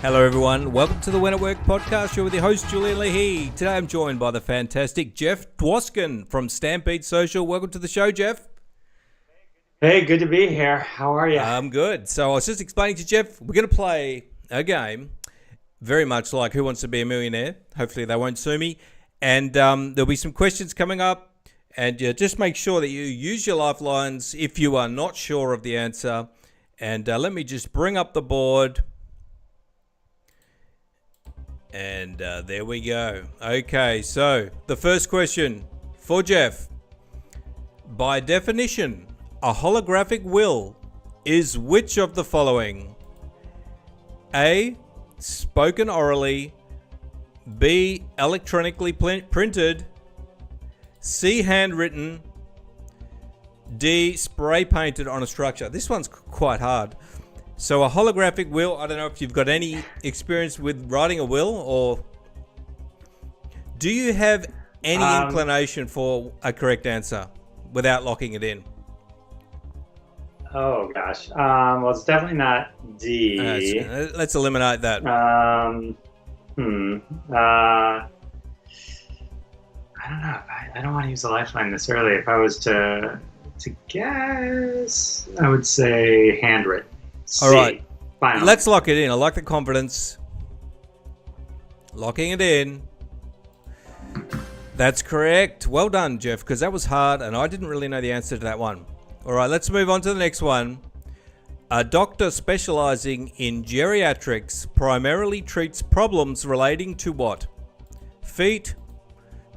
Hello everyone, welcome to the When at Work podcast show with your host Julian Leahy. Today I'm joined by the fantastic Jeff Dwoskin from Stampede Social. Welcome to the show, Jeff. Hey, good to be here. How are you? I'm good. So I was just explaining to Jeff, we're going to play a game very much like Who Wants to Be a Millionaire. Hopefully they won't sue me. And there'll be some questions coming up. And just make sure that you use your lifelines if you are not sure of the answer. And let me just bring up the board. And there we go. Okay, so the first question for Jeff. By definition, a holographic will is which of the following? A, spoken orally. B, electronically printed. C, handwritten. D, spray painted on a structure. This one's quite hard. So a holographic will, I don't know if you've got any experience with writing a will, or do you have any inclination for a correct answer without locking it in? Oh, gosh. Well, it's definitely not D. Let's eliminate that. I don't know. I don't want to use a lifeline this early. If I was to guess, I would say handwritten. C. All right. Finally. Let's lock it in. I like the confidence. Locking it in. That's correct. Well done, Jeff, because that was hard and I didn't really know the answer to that one. All right, let's move on to the next one. A doctor specializing in geriatrics primarily treats problems relating to what? Feet,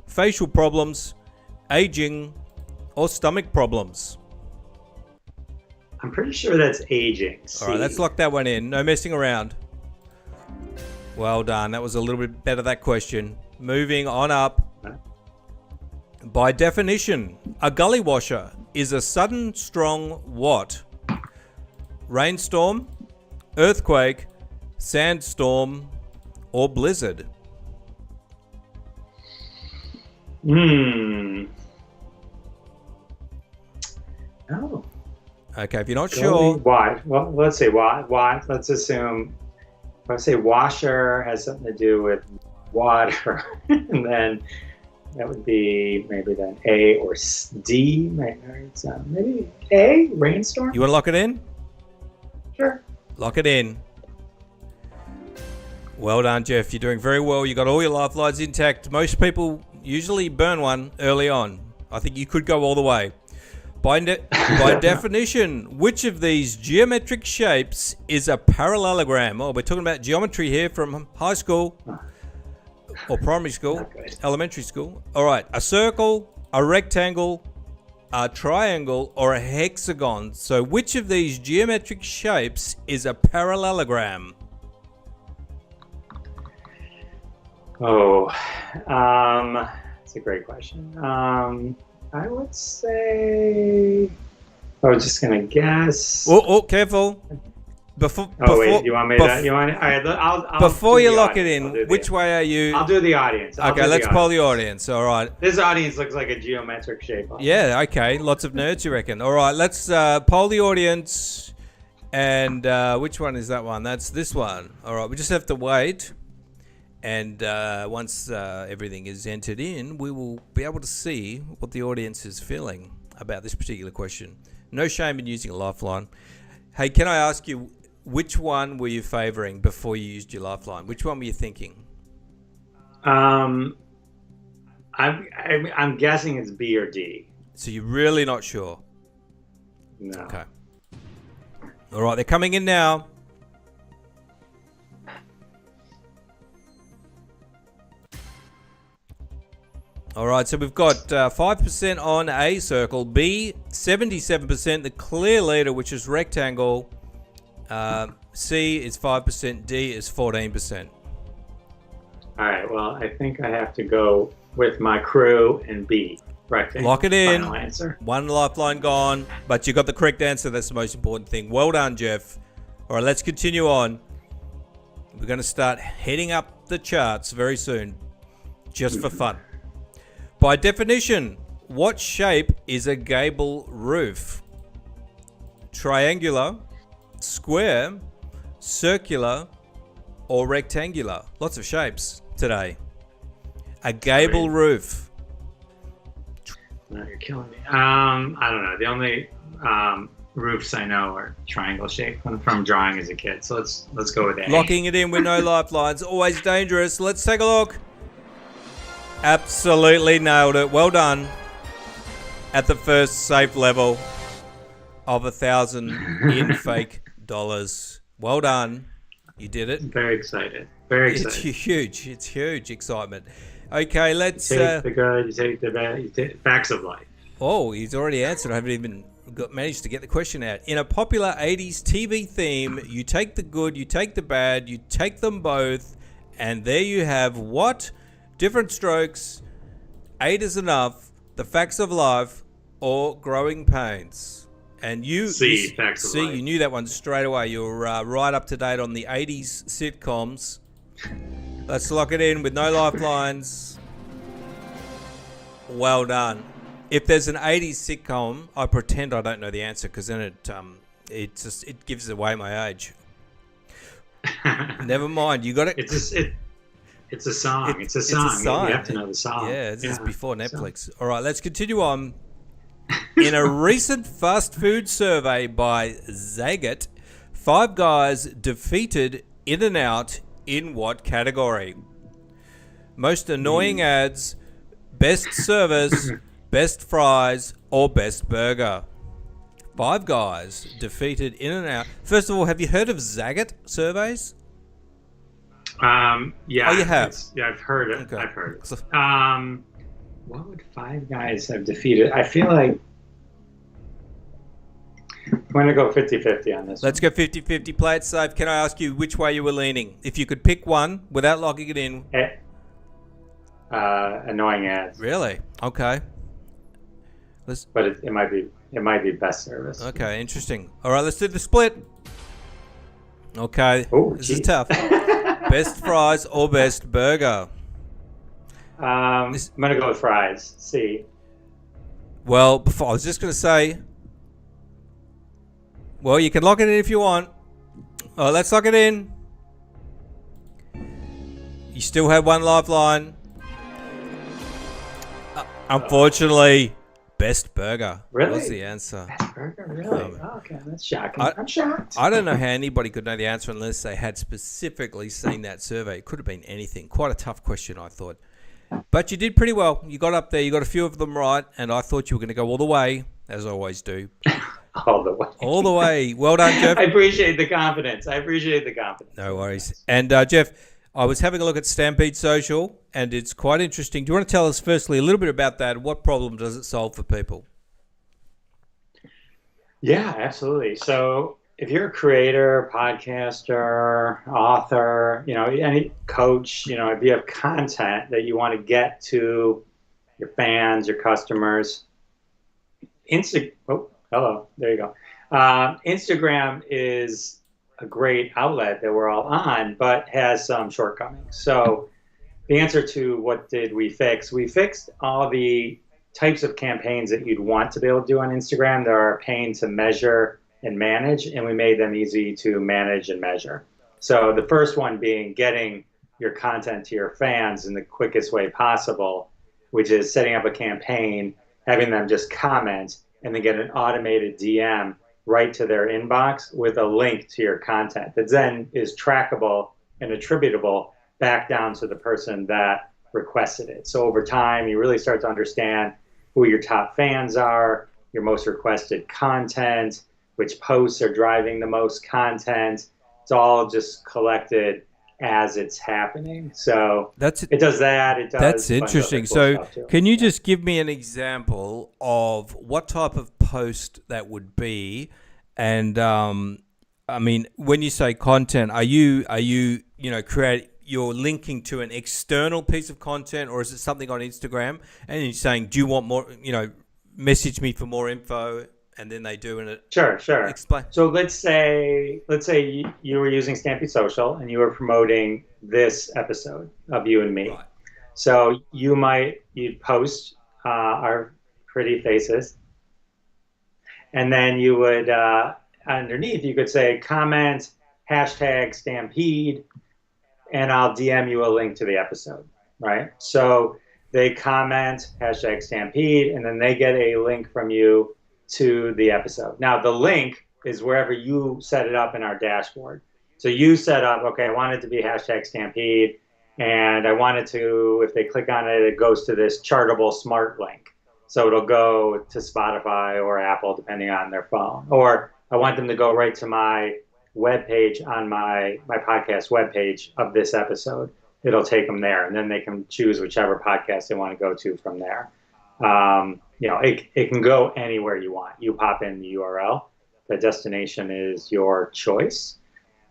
facial problems, aging, or stomach problems? I'm pretty sure that's aging. C. All right, let's lock that one in. No messing around. Well done. That was a little bit better, that question. Moving on up. By definition, a gully washer is a sudden strong what? Rainstorm, earthquake, sandstorm, or blizzard? Oh. Okay, if you're not Gully, sure. Why? Well, let's say why. Why? Let's assume. If I say washer has something to do with water, and then that would be maybe then A or D. Maybe A, rainstorm. You want to lock it in? Sure. Lock it in. Well done, Jeff. You're doing very well. You got all your lifelines intact. Most people usually burn one early on. I think you could go all the way. By definition, which of these geometric shapes is a parallelogram? Oh, we're talking about geometry here from high school or primary school, elementary school. All right, a circle, a rectangle, a triangle, or a hexagon. So which of these geometric shapes is a parallelogram? Oh, that's a great question. I would say I was just gonna guess. Oh, careful! Wait, you want me to? You want? All right, I'll before you lock it in, which way are you? I'll do the audience. Okay, let's poll the audience. All right. This audience looks like a geometric shape. Yeah. Okay. Lots of nerds, you reckon? All right. Let's poll the audience. And which one is that one? That's this one. All right. We just have to wait. And once everything is entered in, we will be able to see what the audience is feeling about this particular question. No shame in using a lifeline. Hey, can I ask you, which one were you favoring before you used your lifeline? Which one were you thinking? I'm guessing it's B or D. So you're really not sure? No. Okay. All right, they're coming in now. All right, so we've got 5% on A circle, B 77%, the clear leader, which is rectangle. C is 5%, D is 14%. All right, well, I think I have to go with my crew and B, rectangle. Lock it in. Final answer. One lifeline gone, but you got the correct answer. That's the most important thing. Well done, Jeff. All right, let's continue on. We're going to start heading up the charts very soon, just for fun. By definition, what shape is a gable roof? Triangular, square, circular, or rectangular? Lots of shapes today. A gable roof. No, you're killing me. I don't know. The only roofs I know are triangle shaped from drawing as a kid. So let's go with A. Locking it in with no lifelines. Always dangerous. Let's take a look. Absolutely nailed it. Well done. At the first safe level of 1,000 in fake dollars. Well done. You did it. Very excited. Very excited. It's huge. It's huge excitement. Okay, let's... You take the good, you take the bad, you take facts of life. Oh, he's already answered. I haven't even managed to get the question out. In a popular 80s TV theme, you take the good, you take the bad, you take them both, and there you have what? Different strokes, 8 is enough, the facts of life, or growing pains. And Facts of life. You knew that one straight away. You're right up to date on the 80s sitcoms. Let's lock it in with no lifelines. Well done. If there's an 80s sitcom, I pretend I don't know the answer because then it gives away my age. Never mind. You got it. It's a song. It's a song. You have to know the song. Yeah, this is before Netflix. All right, let's continue on. In a recent fast food survey by Zagat, 5 guys defeated In-N-Out in what category? Most annoying ads, best service, best fries, or best burger? 5 guys defeated In-N-Out. First of all, have you heard of Zagat surveys? Yeah. Oh, you have? I've heard it. Okay. I've heard it. What would 5 guys have defeated? I feel like I'm going to go 50-50 on this. Let's go 50-50. Play it safe. Can I ask you which way you were leaning? If you could pick one without locking it in. Annoying ads. Really? Okay. But it might be best service. Okay, interesting. All right, let's do the split. Okay, this is tough. Best fries or best burger? I'm going to go with fries. C. Well, I was just going to say, well, you can lock it in if you want. Let's lock it in. You still have one lifeline. Unfortunately, best burger. Really? Was the answer. Best burger? Really? Okay, that's shocking. I'm shocked. I don't know how anybody could know the answer unless they had specifically seen that survey. It could have been anything. Quite a tough question, I thought. But you did pretty well. You got up there. You got a few of them right. And I thought you were going to go all the way, as I always do. All the way. All the way. Well done, Jeff. I appreciate the confidence. No worries. And Jeff, I was having a look at Stampede Social, and it's quite interesting. Do you want to tell us firstly a little bit about that? What problem does it solve for people? Yeah, absolutely. So if you're a creator, podcaster, author, any coach, if you have content that you want to get to your fans, your customers, hello, there you go. Instagram is a great outlet that we're all on, but has some shortcomings. So the answer to what did we fix? We fixed all the types of campaigns that you'd want to be able to do on Instagram that are a pain to measure and manage, and we made them easy to manage and measure. So the first one being getting your content to your fans in the quickest way possible, which is setting up a campaign, having them just comment, and then get an automated DM right to their inbox with a link to your content that then is trackable and attributable back down to the person that requested it. So over time, you really start to understand who your top fans are, your most requested content, which posts are driving the most content. It's all just collected as it's happening. So it does that. It does. That's interesting. So can you just give me an example of what type of post that would be? And I mean, when you say content, are you you're linking to an external piece of content, or is it something on Instagram? And you're saying, do you want more? Message me for more info. And then they do in it. Sure. Explain. So let's say you were using Stampede Social and you were promoting this episode of You and Me. Right. So you'd post our pretty faces, and then you would underneath you could say comment #Stampede, and I'll DM you a link to the episode, right? So they comment hashtag Stampede, and then they get a link from you to the episode. Now, the link is wherever you set it up in our dashboard. So you set up, okay, I want it to be hashtag Stampede, and I want it to, if they click on it, it goes to this Chartable Smart link. So it'll go to Spotify or Apple, depending on their phone. Or I want them to go right to my webpage on my podcast webpage of this episode. It'll take them there, and then they can choose whichever podcast they want to go to from there. It can go anywhere you want. You pop in the URL. The destination is your choice.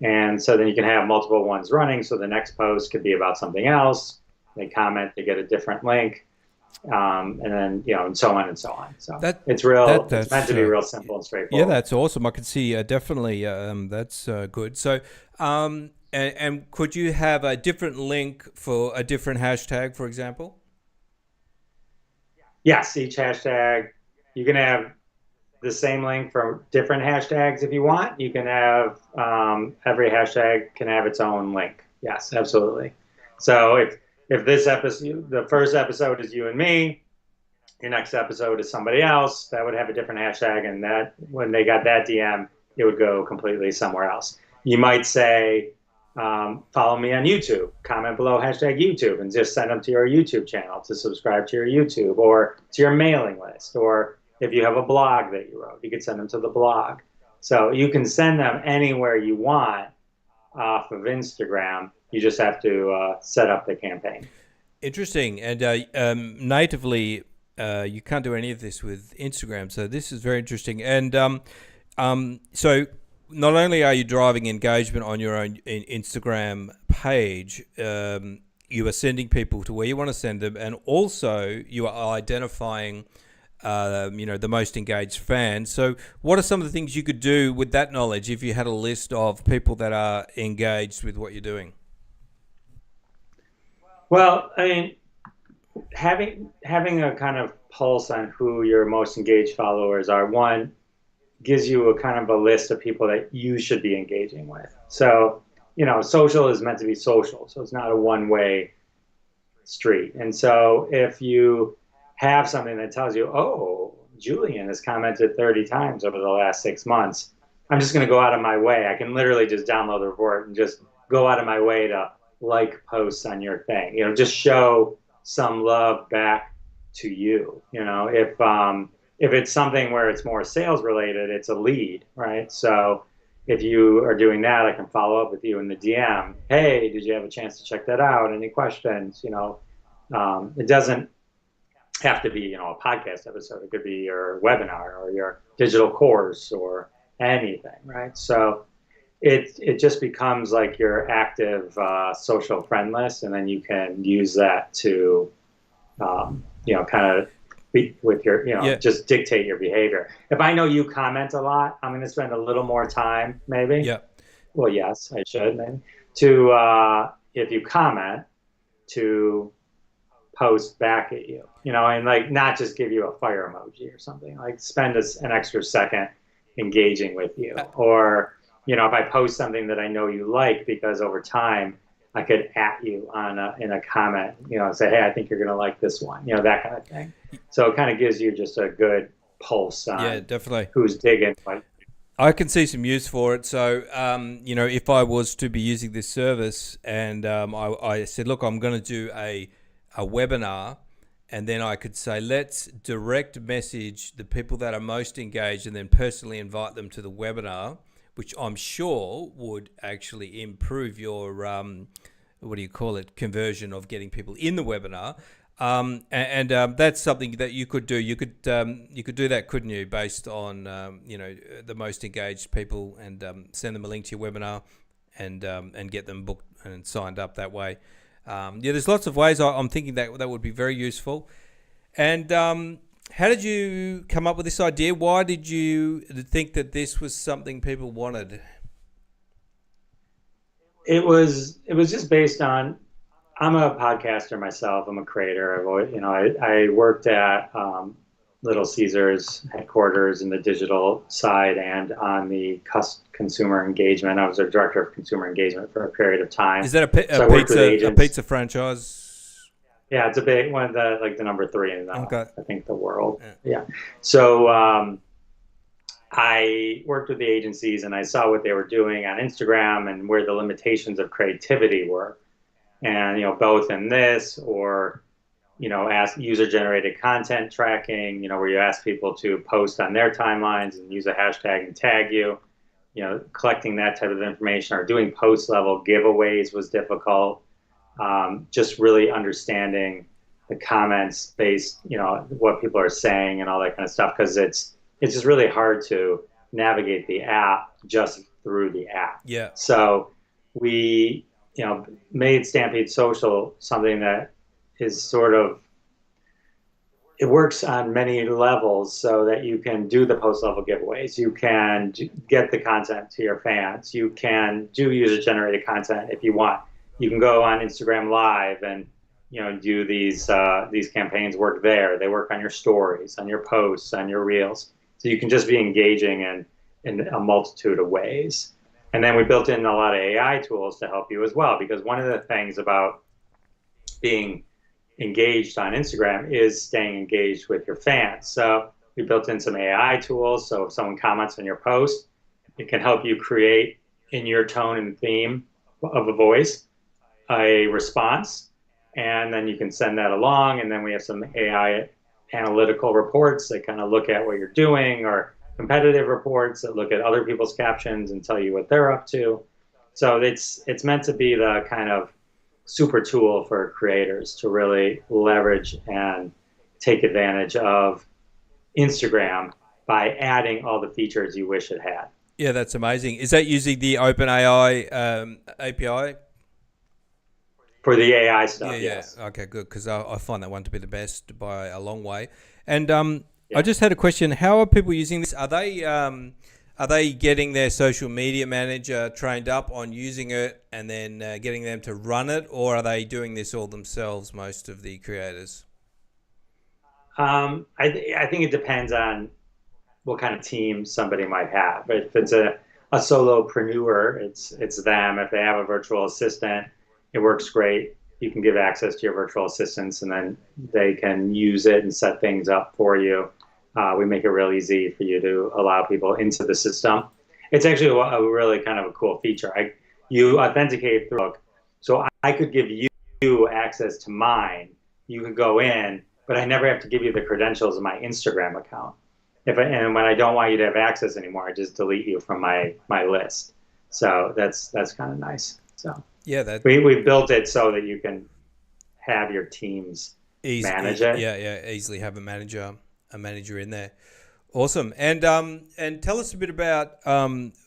And so then you can have multiple ones running. So the next post could be about something else. They comment, they get a different link. And then, and so on and so on. So it's meant to be real simple and straightforward. Yeah, that's awesome. I can see definitely that's good. So, and could you have a different link for a different hashtag, for example? Yes, each hashtag, you can have the same link for different hashtags if you want. You can have, every hashtag can have its own link. Yes, absolutely. So if this episode, the first episode is you and me, your next episode is somebody else, that would have a different hashtag, and that when they got that DM, it would go completely somewhere else. You might say, follow me on YouTube, comment below hashtag YouTube, and just send them to your YouTube channel to subscribe to your YouTube, or to your mailing list, or if you have a blog that you wrote, you could send them to the blog. So you can send them anywhere you want off of Instagram. You just have to set up the campaign. Interesting. And natively, you can't do any of this with Instagram. So this is very interesting. And so not only are you driving engagement on your own Instagram page, you are sending people to where you want to send them, and also you are identifying the most engaged fans. So what are some of the things you could do with that knowledge if you had a list of people that are engaged with what you're doing? Well, I mean, having a kind of pulse on who your most engaged followers are, one, gives you a kind of a list of people that you should be engaging with. So, social is meant to be social, so it's not a one-way street. And so if you have something that tells you, oh, Julian has commented 30 times over the last 6 months, I'm just going to go out of my way. I can literally just download the report and just go out of my way to like posts on your thing. Just show some love back to you. If it's something where it's more sales related, it's a lead, right? So if you are doing that, I can follow up with you in the DM. Hey, did you have a chance to check that out? Any questions? It doesn't have to be, a podcast episode. It could be your webinar or your digital course or anything, right? So it just becomes like your active social friend list, and then you can use that to, kind of be with your, just dictate your behavior. If I know you comment a lot, I'm going to spend a little more time, maybe. Yeah. Well, yes, I should maybe to if you comment to post back at you, and like not just give you a fire emoji or something. Like spend an extra second engaging with you, or if I post something that I know you like, because over time I could at you in a comment, say, hey, I think you're going to like this one, that kind of thing. So it kind of gives you just a good pulse on definitely who's digging. I can see some use for it. So, if I was to be using this service and I said, look, I'm going to do a webinar, and then I could say, let's direct message the people that are most engaged and then personally invite them to the webinar, which I'm sure would actually improve your, conversion of getting people in the webinar. That's something that you could do. You could do that, couldn't you, based on, the most engaged people, and send them a link to your webinar and get them booked and signed up that way. There's lots of ways. I'm thinking that would be very useful. And how did you come up with this idea? Why did you think that this was something people wanted? It was just based on, I'm a podcaster myself. I'm a creator. I worked at Little Caesars headquarters in the digital side and on the consumer engagement. I was a director of consumer engagement for a period of time. Is that a pizza franchise? Yeah, it's a big one of the number 3 in okay. I think the world. Yeah. So I worked with the agencies and I saw what they were doing on Instagram and where the limitations of creativity were. And, both in this or, ask user-generated content tracking, where you ask people to post on their timelines and use a hashtag and tag you, collecting that type of information or doing post-level giveaways was difficult. Just really understanding the comments based, what people are saying and all that kind of stuff, because it's just really hard to navigate the app just through the app. Yeah. So we, made Stampede Social something that is sort of, it works on many levels so that you can do the post-level giveaways. You can get the content to your fans. You can do user-generated content if you want. You can go on Instagram Live and, do these campaigns work there. They work on your stories, on your posts, on your reels. So you can just be engaging in a multitude of ways. And then we built in a lot of AI tools to help you as well, because one of the things about being engaged on Instagram is staying engaged with your fans. So we built in some AI tools. So if someone comments on your post, it can help you create in your tone and theme of a voice a response. And then you can send that along. And then we have some AI analytical reports that kind of look at what you're doing, or competitive reports that look at other people's captions and tell you what they're up to. So it's meant to be the kind of super tool for creators to really leverage and take advantage of Instagram by adding all the features you wish it had. Yeah, that's amazing. Is that using the OpenAI API? For the AI stuff, yeah. yes. Okay, good, because I find that one to be the best by a long way. And I just had a question. How are people using this? Are they getting their social media manager trained up on using it and then getting them to run it, or are they doing this all themselves, most of the creators? I think it depends on what kind of team somebody might have. If it's a solopreneur, it's them. If they have a virtual assistant, it works great. You can give access to your virtual assistants and then they can use it and set things up for you. We make it real easy for you to allow people into the system. It's actually a really kind of a cool feature. You authenticate through, so I could give you access to mine. You could go in, but I never have to give you the credentials of my Instagram account. And when I don't want you to have access anymore, I just delete you from my list. So that's kind of nice. So yeah, we built it so that you can have your teams manage it. Yeah, easily have a manager in there. Awesome. And tell us a bit about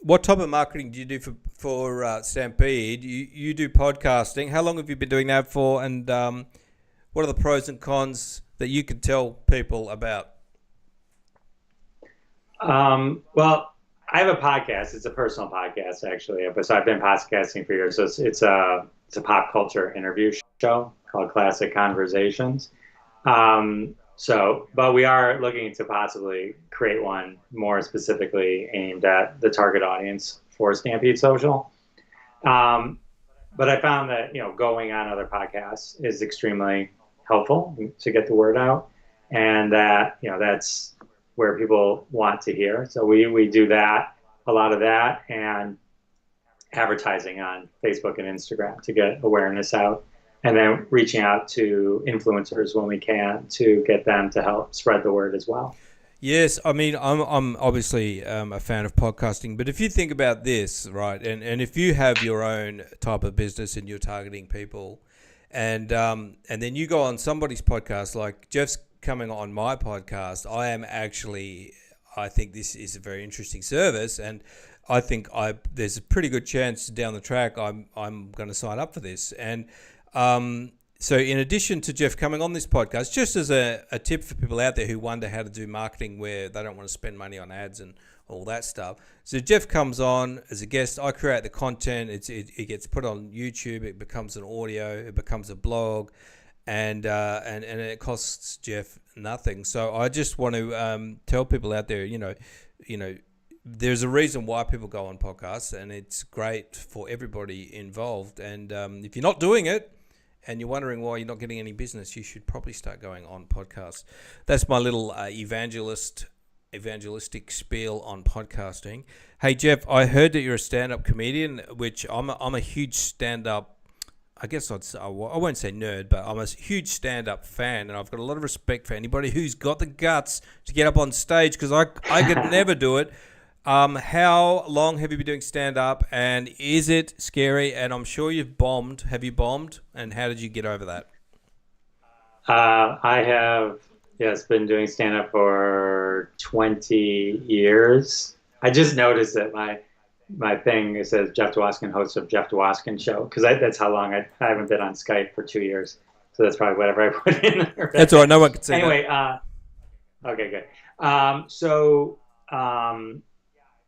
what type of marketing do you do for Stampede? You do podcasting. How long have you been doing that for? And what are the pros and cons that you could tell people about? Well, I have a podcast. It's a personal podcast, actually. So I've been podcasting for years. So it's a pop culture interview show called Classic Conversations. But we are looking to possibly create one more specifically aimed at the target audience for Stampede Social. But I found that, going on other podcasts is extremely helpful to get the word out, and that, that's where people want to hear. So we do that, a lot of that, and advertising on Facebook and Instagram to get awareness out, and then reaching out to influencers when we can to get them to help spread the word as well. Yes, I mean, I'm obviously a fan of podcasting, but if you think about this, right, and if you have your own type of business and you're targeting people, and then you go on somebody's podcast, like Jeff's coming on my podcast, I think this is a very interesting service, and I think there's a pretty good chance down the track I'm going to sign up for this. And so in addition to Jeff coming on this podcast, just as a tip for people out there who wonder how to do marketing where they don't want to spend money on ads and all that stuff. So Jeff comes on as a guest. I create the content. It gets put on YouTube. It becomes an audio. It becomes a blog. and it costs Jeff nothing. So I just want to tell people out there, you know, there's a reason why people go on podcasts, and it's great for everybody involved. And if you're not doing it, and you're wondering why you're not getting any business, you should probably start going on podcasts. That's my little evangelistic spiel on podcasting. Hey Jeff, I heard that you're a stand-up comedian, which I'm a huge stand-up. I guess I won't say nerd, but I'm a huge stand-up fan, and I've got a lot of respect for anybody who's got the guts to get up on stage, because I could never do it. How long have you been doing stand-up, and is it scary? And I'm sure you've bombed. Have you bombed? And how did you get over that? I have, yes, been doing stand-up for 20 years. I just noticed that my thing, it says Jeff Dwoskin, host of Jeff Dwoskin Show, because that's how long I haven't been on Skype for 2 years. So that's probably whatever I put in there. That's all right. No one can see anyway, that. Okay, good.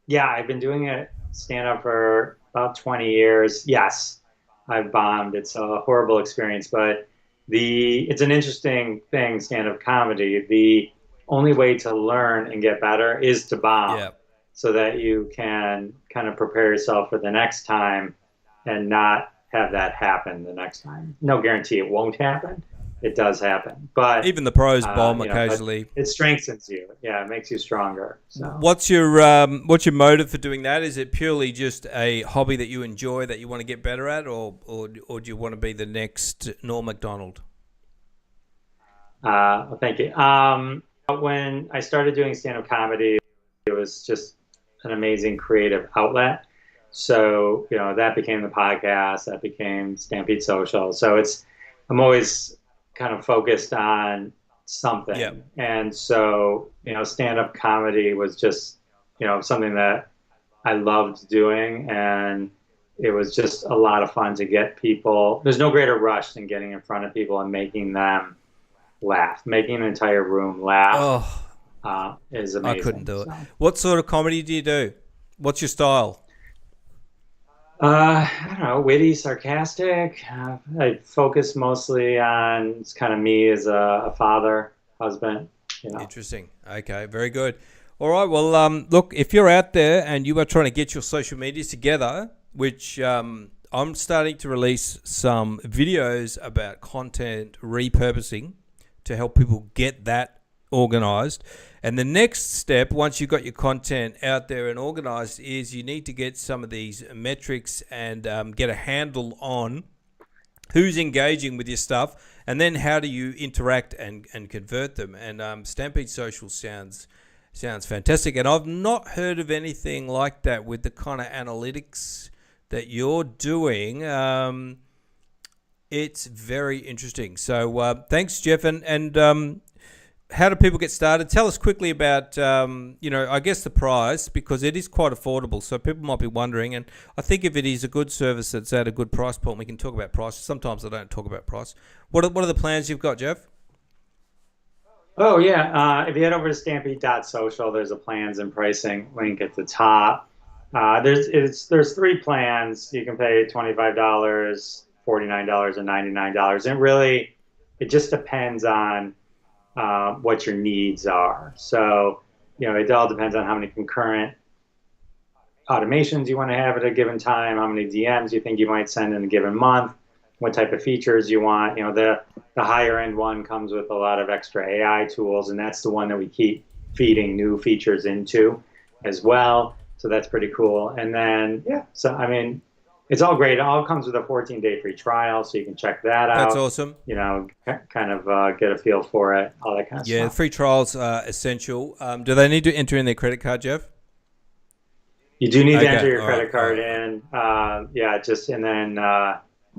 Yeah, I've been doing it stand-up for about 20 years. Yes, I've bombed. It's a horrible experience, but it's an interesting thing, stand-up comedy. The only way to learn and get better is to bomb. Yeah. So that you can kind of prepare yourself for the next time and not have that happen the next time. No guarantee it won't happen. It does happen. But even the pros bomb occasionally. It strengthens you. Yeah, it makes you stronger. So. What's your motive for doing that? Is it purely just a hobby that you enjoy, that you want to get better at, or do you want to be the next Norm Macdonald? Well, thank you. When I started doing stand-up comedy, it was just an amazing creative outlet. So, that became the podcast, that became Stampede Social. So I'm always kind of focused on something. Yep. And so, stand-up comedy was just, something that I loved doing. And it was just a lot of fun to get people. There's no greater rush than getting in front of people and making them laugh, making an entire room laugh. Oh. Is amazing. I couldn't do it. What sort of comedy do you do? What's your style? I don't know, witty, sarcastic. I focus mostly on it's kind of me as a father, husband. Interesting. Okay, very good. All right. Well, look, if you're out there and you are trying to get your social medias together, which I'm starting to release some videos about content repurposing to help people get that organized. And the next step, once you've got your content out there and organized, is you need to get some of these metrics and get a handle on who's engaging with your stuff, and then how do you interact and convert them. And Stampede Social sounds fantastic. And I've not heard of anything like that with the kind of analytics that you're doing. It's very interesting. So thanks, Jeff. And how do people get started? Tell us quickly about, I guess the price, because it is quite affordable. So people might be wondering, and I think if it is a good service that's at a good price point, we can talk about price. Sometimes I don't talk about price. What are the plans you've got, Jeff? Oh, yeah. If you head over to stampede.social, there's a plans and pricing link at the top. There's three plans. You can pay $25, $49, and $99. And really, it just depends on what your needs are. So, it all depends on how many concurrent automations you want to have at a given time, how many DMs you think you might send in a given month, what type of features you want. The higher end one comes with a lot of extra AI tools, and that's the one that we keep feeding new features into as well. So that's pretty cool. And then, it's all great. It all comes with a 14-day free trial, so you can check that out. That's awesome. Kind of get a feel for it, all that kind of stuff. Yeah, free trials are essential. Do they need to enter in their credit card, Jeff? You do need to enter your credit card in.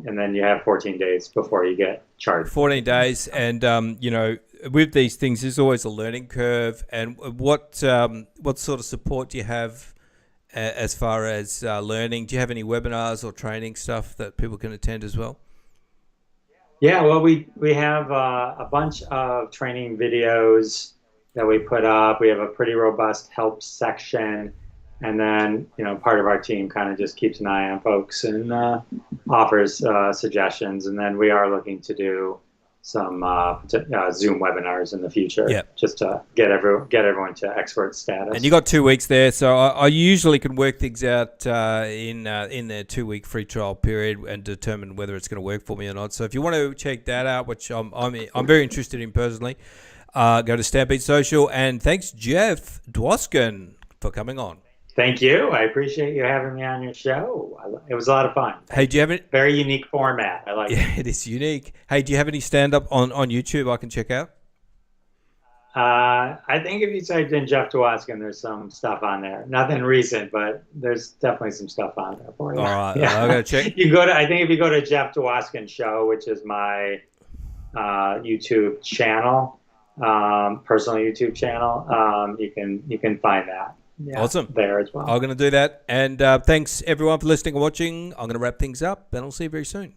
And then you have 14 days before you get charged. 14 days, and with these things, there's always a learning curve. And what sort of support do you have as far as learning? Do you have any webinars or training stuff that people can attend as well? Yeah, well, we have a bunch of training videos that we put up. We have a pretty robust help section. And then, part of our team kind of just keeps an eye on folks and offers suggestions. And then we are looking to do some Zoom webinars in the future, Yeah. just to get everyone to expert status. And you got 2 weeks there, so I usually can work things out in the 2-week free trial period and determine whether it's going to work for me or not. So if you want to check that out, which I'm very interested in personally, go to Stampede Social. And thanks, Jeff Dwoskin, for coming on. Thank you. I appreciate you having me on your show. It was a lot of fun. Hey, do you have any? Very unique format. I like it. Yeah, it is unique. Hey, do you have any stand-up on YouTube I can check out? I think if you typed in Jeff Dwoskin, there's some stuff on there. Nothing recent, but there's definitely some stuff on there for you. All right, Yeah. I'm gonna check. You go to. I think if you go to Jeff Dwoskin Show, which is my YouTube channel, personal YouTube channel, you can find that. Yeah, Awesome. There as well. I'm going to do that. And thanks, everyone, for listening and watching. I'm going to wrap things up, and I'll see you very soon.